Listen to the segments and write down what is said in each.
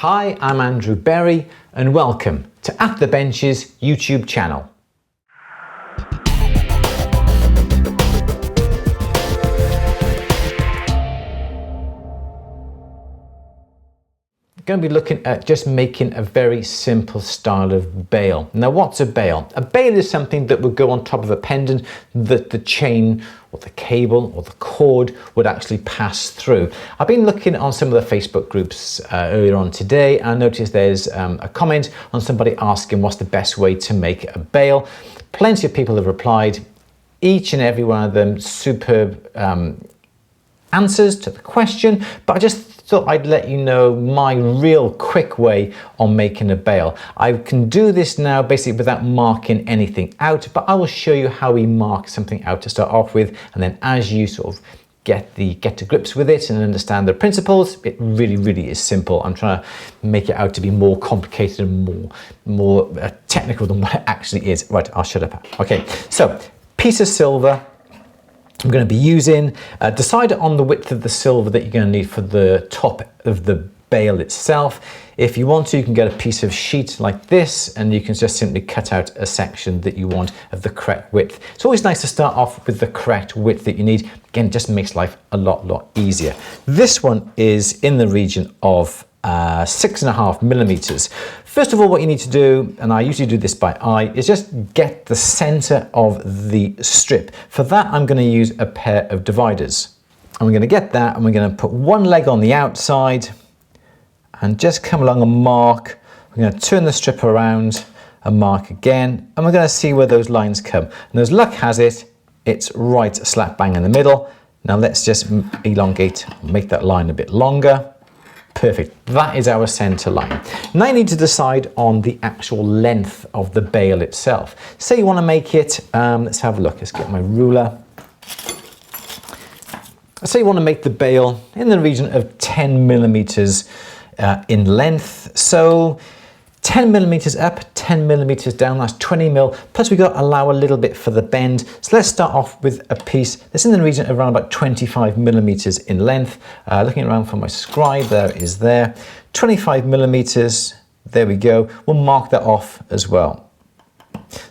Hi, I'm Andrew Berry and welcome to At the Bench's YouTube channel. Going to be looking at just making a very simple style of bail. Now, what's a bail? A bail is something that would go on top of a pendant that the chain or the cable or the cord would actually pass through. I've been looking on some of the Facebook groups earlier on today and I noticed there's a comment on somebody asking what's the best way to make a bail. Plenty of people have replied, each and every one of them superb answers to the question, but I just thought I'd let you know my real quick way on making a bail. I can do this now basically without marking anything out, but I will show you how we mark something out to start off with, and then as you sort of get to grips with it and understand the principles, it really is simple. I'm trying to make it out to be more complicated and more technical than what it actually is. Right, I'll shut up. Okay, so piece of silver. I'm going to be using, decide on the width of the silver that you're going to need for the top of the bail itself. If you want to, you can get a piece of sheet like this and you can just simply cut out a section that you want of the correct width. It's always nice to start off with the correct width that you need. Again, it just makes life a lot easier. This one is in the region of 6.5 millimeters. First of all, what you need to do, and I usually do this by eye, is just get the center of the strip. For that, I'm going to use a pair of dividers. And we're going to get that and we're going to put one leg on the outside and just come along and mark. We're going to turn the strip around and mark again, and we're going to see where those lines come. And as luck has it, it's right slap bang in the middle. Now let's just elongate, make that line a bit longer. Perfect, that is our center line. Now you need to decide on the actual length of the bail itself. Say you want to make it, let's have a look, let's get my ruler. Say you want to make the bail in the region of 10 millimeters in length. So 10 millimeters up, 10 millimeters down, that's 20 mil. Plus we've got to allow a little bit for the bend. So let's start off with a piece that's in the region of around about 25 millimeters in length. Looking around for my scribe, there it is there. 25 millimeters, there we go. We'll mark that off as well.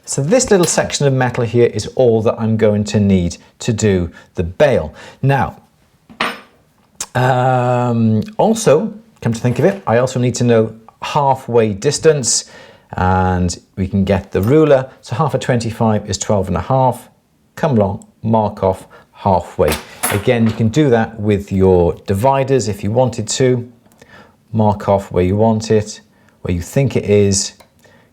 So this little section of metal here is all that I'm going to need to do the bail. Now, also, come to think of it, I also need to know halfway distance, and we can get the ruler. So half of 25 is 12.5. Come along, mark off halfway. Again, you can do that with your dividers if you wanted to. Mark off where you want it, where you think it is,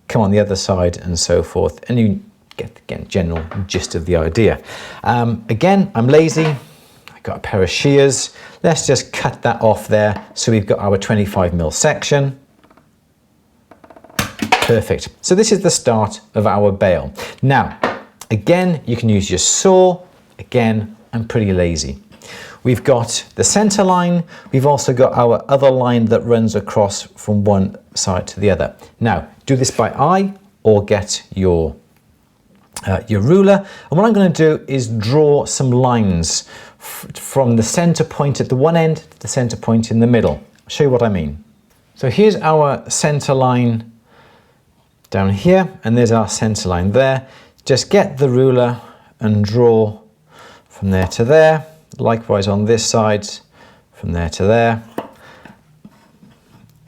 come on the other side and so forth, and you get, again, general gist of the idea. Again, I'm lazy. I got a pair of shears. Let's just cut that off there. So we've got our 25 mil section. Perfect. So this is the start of our bail. Now, again, you can use your saw. Again, I'm pretty lazy. We've got the center line. We've also got our other line that runs across from one side to the other. Now, do this by eye or get your ruler. And what I'm going to do is draw some lines from the center point at the one end to the center point in the middle. I'll show you what I mean. So here's our center line down here, and there's our center line there. Just get the ruler and draw from there to there. Likewise on this side, from there to there.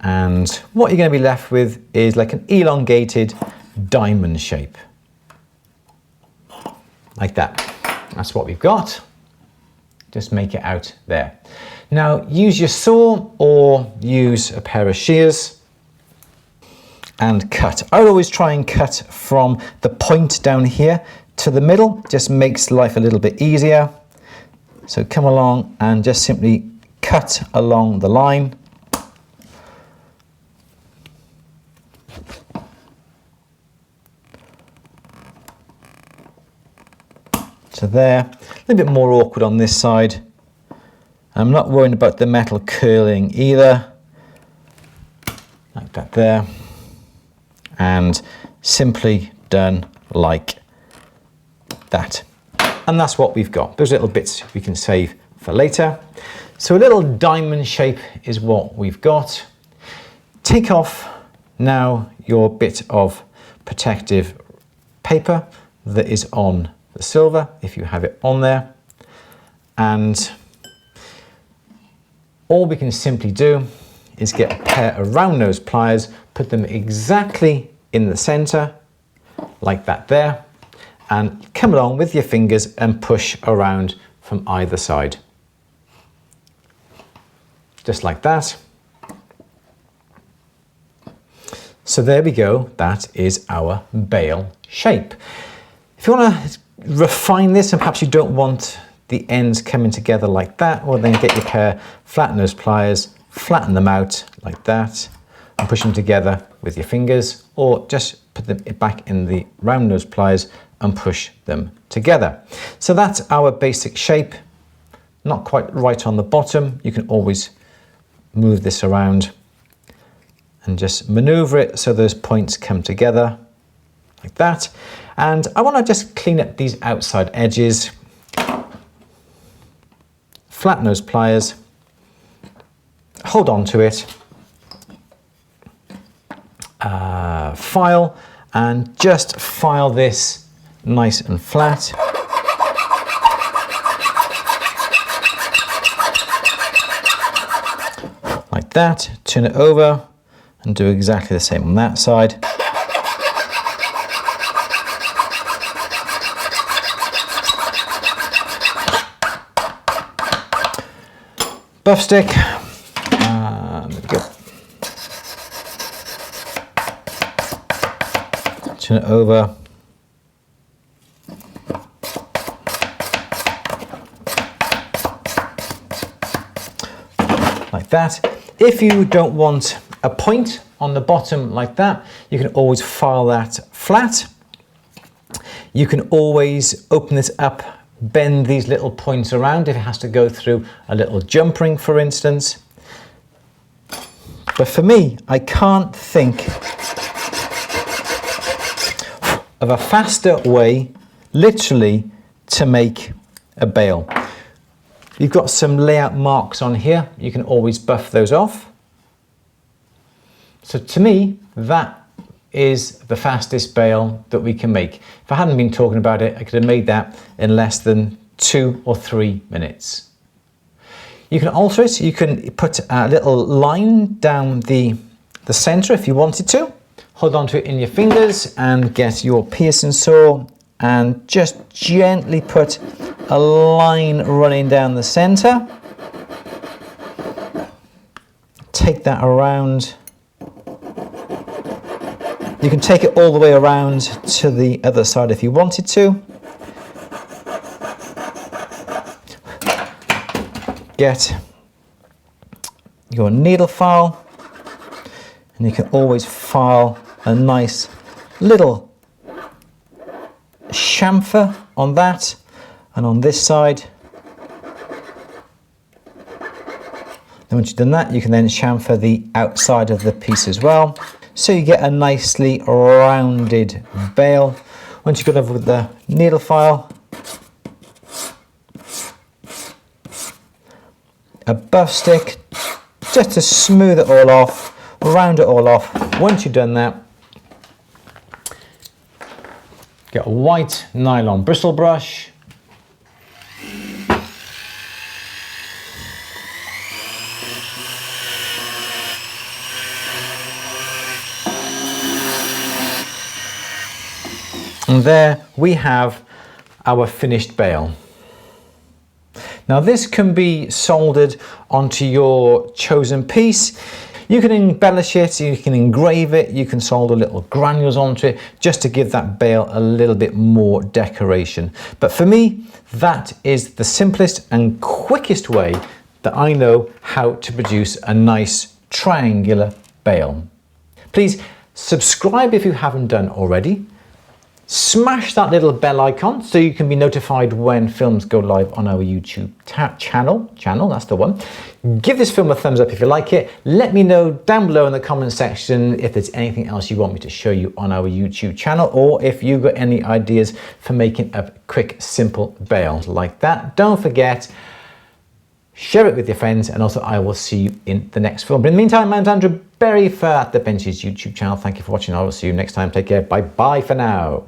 And what you're going to be left with is like an elongated diamond shape. Like that. That's what we've got. Just make it out there. Now use your saw or use a pair of shears and cut. I would always try and cut from the point down here to the middle. Just makes life a little bit easier. So come along and just simply cut along the line. So there, a little bit more awkward on this side. I'm not worried about the metal curling either. Like that there. And simply done like that. And that's what we've got. Those little bits we can save for later. So a little diamond shape is what we've got. take off now your bit of protective paper that is on the silver, if you have it on there, and all we can simply do is get a pair of round nose pliers, put them exactly in the center, like that there, and come along with your fingers and push around from either side. Just like that. So there we go, that is our bail shape. If you want to refine this and perhaps you don't want the ends coming together like that, well then get your pair of flat nose pliers, flatten them out like that and push them together with your fingers, or just put them back in the round nose pliers and push them together. So that's our basic shape. Not quite right on the bottom. You can always move this around and just maneuver it so those points come together like that. And I want to just clean up these outside edges. Flat nose pliers, hold on to it, file, and just file this nice and flat. Like that, turn it over and do exactly the same on that side. Buff stick, there we go. Turn it over. Like that. If you don't want a point on the bottom like that, you can always file that flat. You can always open this up, bend these little points around if it has to go through a little jump ring, for instance. But for me, I can't think of a faster way, literally, to make a bail. You've got some layout marks on here. You can always buff those off. So to me, that is the fastest bail that we can make. If I hadn't been talking about it, I could have made that in less than 2 or 3 minutes. You can alter it. You can put a little line down the center if you wanted to. Hold on to it in your fingers and get your piercing saw and just gently put a line running down the center. Take that around. You can take it all the way around to the other side if you wanted to. Get your needle file, and you can always file a nice little chamfer on that and on this side. Then once you've done that, you can then chamfer the outside of the piece as well. So you get a nicely rounded bail. Once you've got over with the needle file, a buff stick, just to smooth it all off, round it all off. Once you've done that, get a white nylon bristle brush. And there we have our finished bail. Now this can be soldered onto your chosen piece. You can embellish it, you can engrave it, you can solder little granules onto it just to give that bail a little bit more decoration. But for me, that is the simplest and quickest way that I know how to produce a nice triangular bail. Please subscribe if you haven't done already. Smash that little bell icon so you can be notified when films go live on our YouTube channel, that's the one. Give this film a thumbs up if you like it. Let me know down below in the comment section if there's anything else you want me to show you on our YouTube channel, or if you've got any ideas for making a quick, simple bail like that. Don't forget, share it with your friends, and also I will see you in the next film. But in the meantime, my name's Andrew. Berry for the Vintage YouTube channel. Thank you for watching. I will see you next time. Take care. Bye bye for now.